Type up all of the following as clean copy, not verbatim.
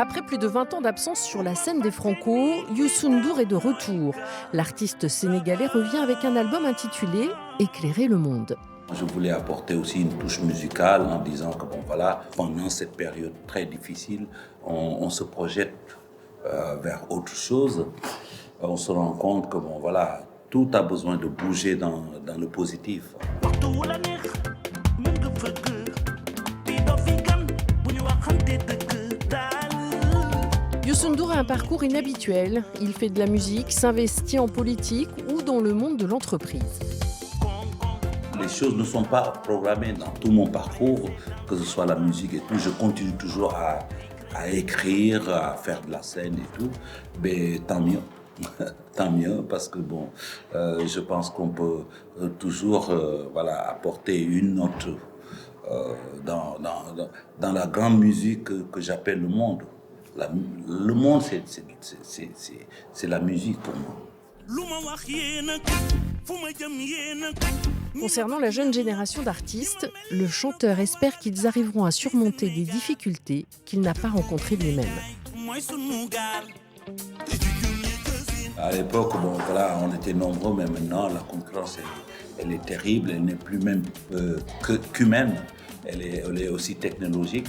Après plus de 20 ans d'absence sur la scène des Franco, Youssou N'Dour est de retour. L'artiste sénégalais revient avec un album intitulé « Éclairer le monde ». Je voulais apporter aussi une touche musicale en disant que bon voilà, pendant cette période très difficile, on se projette vers autre chose. On se rend compte que bon voilà, tout a besoin de bouger dans le positif. Youssou N'Dour a un parcours inhabituel. Il fait de la musique, s'investit en politique ou dans le monde de l'entreprise. Les choses ne sont pas programmées dans tout mon parcours, que ce soit la musique et tout. Je continue toujours à écrire, à faire de la scène et tout. Mais tant mieux. Tant mieux, parce que bon, je pense qu'on peut toujours voilà, apporter une note dans la grande musique que j'appelle le monde. Le monde, c'est la musique pour moi. Concernant la jeune génération d'artistes, le chanteur espère qu'ils arriveront à surmonter des difficultés qu'il n'a pas rencontrées lui-même. À l'époque, bon, voilà, on était nombreux, mais maintenant, la concurrence, elle est terrible. Elle n'est plus même qu'humaine. Elle est aussi technologique.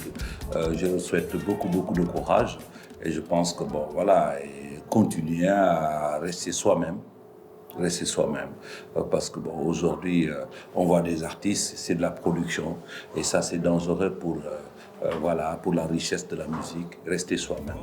Je leur souhaite beaucoup de courage. Et je pense que, bon, voilà, et continuer à rester soi-même. Rester soi-même. Parce que, bon, aujourd'hui, on voit des artistes, c'est de la production. Et ça, c'est dangereux pour la richesse de la musique. Rester soi-même.